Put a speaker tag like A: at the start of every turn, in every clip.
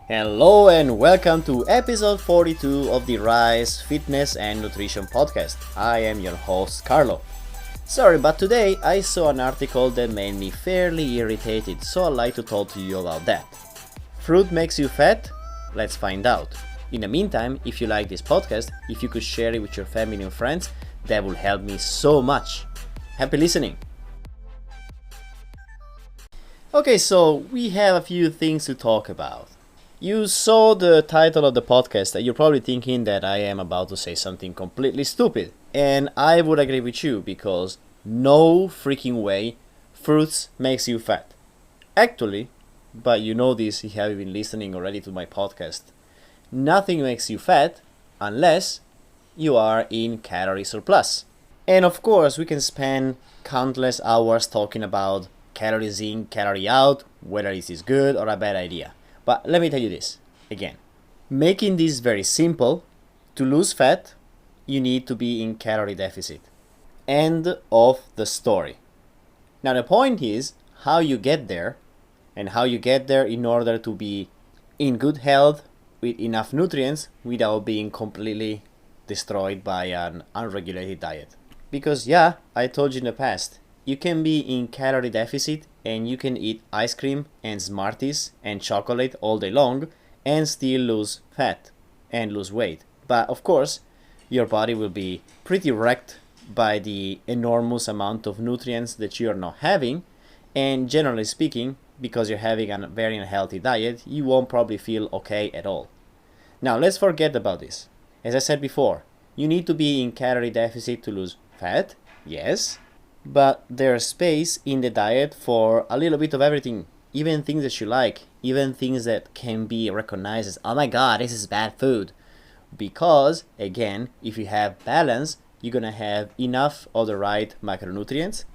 A: Hello and welcome to episode 42 of the Rise Fitness and Nutrition Podcast. I am your host Carlo. Sorry, but today I saw an article that made me fairly irritated, so I'd like to talk to you about that. Fruit makes you fat? Let's find out. In the meantime, if you like this podcast, if you could share it with your family and friends, that will help me so much. Happy listening! Okay, so we have a few things to talk about. You saw the title of the podcast and you're probably thinking that I am about to say something completely stupid. And I would agree with you because no freaking way fruits makes you fat. Actually, but you know this if you have been listening already to my podcast, nothing makes you fat unless you are in calorie surplus. And of course, we can spend countless hours talking about calories in, calorie out, whether this is good or a bad idea. But let me tell you this again. Making this very simple, to lose fat, you need to be in calorie deficit. End of the story. Now the point is how you get there, and how you get there in order to be in good health with enough nutrients without being completely destroyed by an unregulated diet. Because yeah, I told you in the past, you can be in calorie deficit and you can eat ice cream and Smarties and chocolate all day long and still lose fat and lose weight. But of course, your body will be pretty wrecked by the enormous amount of nutrients that you are not having. And generally speaking, because you're having a very unhealthy diet, you won't probably feel okay at all. Now let's forget about this. As I said before, you need to be in calorie deficit to lose fat, yes. But there's space in the diet for a little bit of everything, even things that you like, even things that can be recognized as, oh my god, this is bad food. Because, again, if you have balance, you're gonna have enough of the right macronutrients,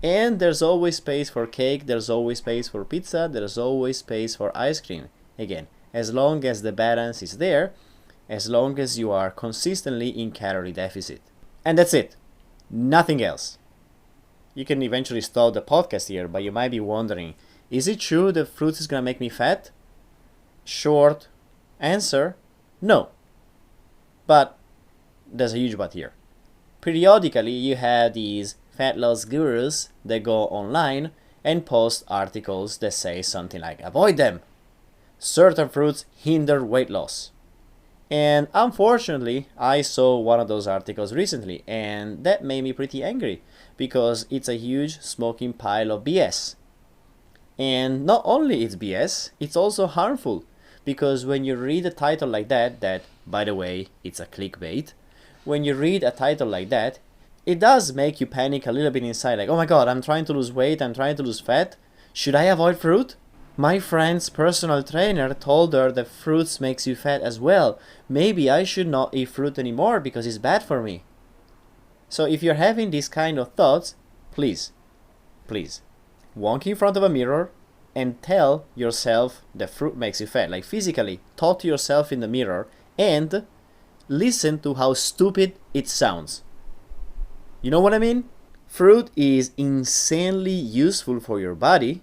A: and there's always space for cake, there's always space for pizza, there's always space for ice cream. Again, as long as the balance is there, as long as you are consistently in calorie deficit. And that's it. Nothing else. You can eventually stop the podcast here, but you might be wondering, is it true that fruits is gonna make me fat? Short answer, no. But there's a huge but here. Periodically, you have these fat loss gurus that go online and post articles that say something like, avoid them. Certain fruits hinder weight loss. And unfortunately, I saw one of those articles recently, and that made me pretty angry because it's a huge smoking pile of BS. And not only it's BS, it's also harmful because when you read a title like that, by the way, it's a clickbait, when you read a title like that, it does make you panic a little bit inside, like, oh my god, I'm trying to lose weight, I'm trying to lose fat, should I avoid fruit? My friend's personal trainer told her that fruits makes you fat as well. Maybe I should not eat fruit anymore because it's bad for me. So if you're having these kind of thoughts, please, walk in front of a mirror and tell yourself that fruit makes you fat. Like physically, talk to yourself in the mirror and listen to how stupid it sounds. You know what I mean? Fruit is insanely useful for your body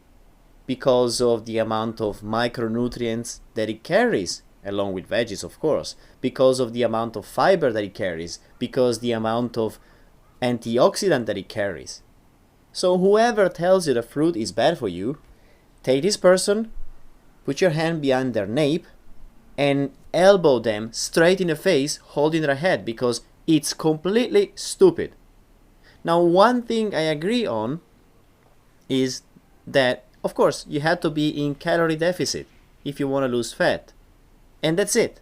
A: because of the amount of micronutrients that it carries, along with veggies of course, because of the amount of fiber that it carries, because the amount of antioxidant that it carries. So whoever tells you the fruit is bad for you, take this person, put your hand behind their nape, and elbow them straight in the face holding their head because it's completely stupid. Now one thing I agree on is that of course, you have to be in calorie deficit if you want to lose fat. And that's it.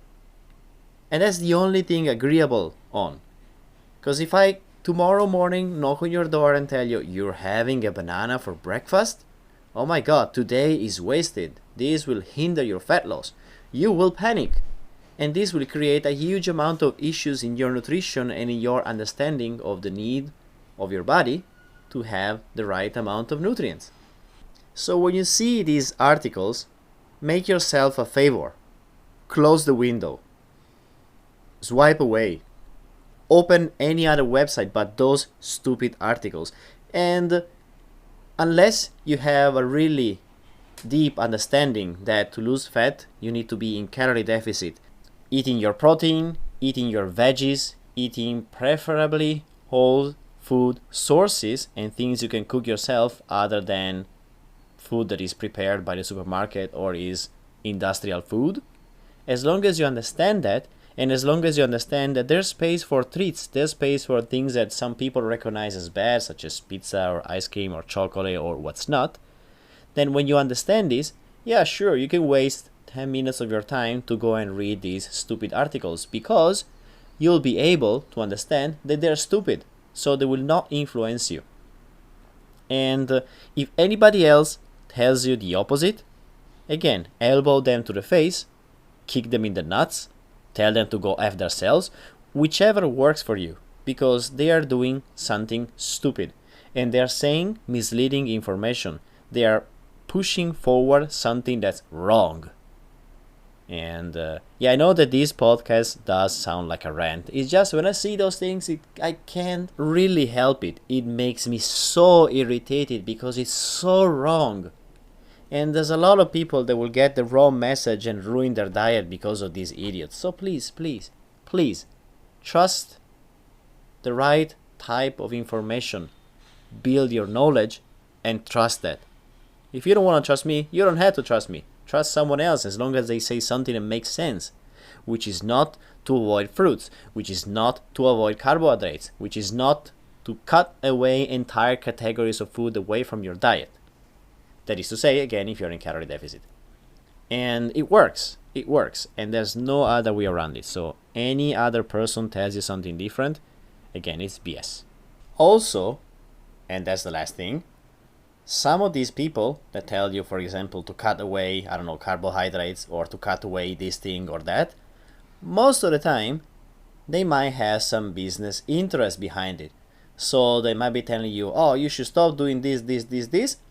A: And that's the only thing agreeable on. Because if I tomorrow morning knock on your door and tell you you're having a banana for breakfast, oh my god, today is wasted. This will hinder your fat loss. You will panic. And this will create a huge amount of issues in your nutrition and in your understanding of the need of your body to have the right amount of nutrients. So when you see these articles, make yourself a favor. Close the window. Swipe away. Open any other website but those stupid articles. And unless you have a really deep understanding that to lose fat, you need to be in calorie deficit. Eating your protein, eating your veggies, eating preferably whole food sources and things you can cook yourself other than food that is prepared by the supermarket or is industrial food. As long as you understand that, and as long as you understand that there's space for treats, there's space for things that some people recognize as bad, such as pizza or ice cream or chocolate or what's not, then when you understand this, yeah, sure, you can waste 10 minutes of your time to go and read these stupid articles because you'll be able to understand that they're stupid, so they will not influence you. And if anybody else tells you the opposite, again, elbow them to the face, kick them in the nuts, tell them to go F themselves, whichever works for you, because they are doing something stupid and they are saying misleading information. They are pushing forward something that's wrong. And I know that this podcast does sound like a rant. It's just when I see those things, I can't really help it. It makes me so irritated because it's so wrong. And there's a lot of people that will get the wrong message and ruin their diet because of these idiots. So please, please, please, trust the right type of information. Build your knowledge and trust that. If you don't want to trust me, you don't have to trust me. Trust someone else as long as they say something that makes sense, which is not to avoid fruits, which is not to avoid carbohydrates, which is not to cut away entire categories of food away from your diet. That is to say, again, if you're in calorie deficit. And it works, and there's no other way around it. So any other person tells you something different, again, it's BS. Also, and that's the last thing, some of these people that tell you, for example, to cut away, carbohydrates or to cut away this thing or that, most of the time, they might have some business interest behind it. So they might be telling you, oh, you should stop doing this,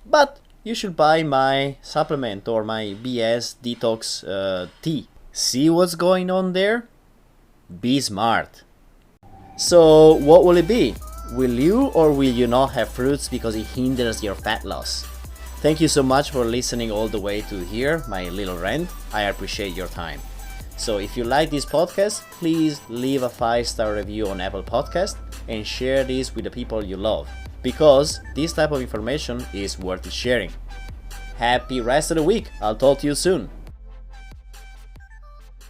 A: but you should buy my supplement or my BS detox tea. See what's going on there? Be smart. So what will it be? Will you or will you not have fruits because it hinders your fat loss? Thank you so much for listening all the way to here, my little rant. I appreciate your time. So if you like this podcast, please leave a 5-star review on Apple Podcast and share this with the people you love, because this type of information is worth sharing. Happy rest of the week. I'll talk to you soon.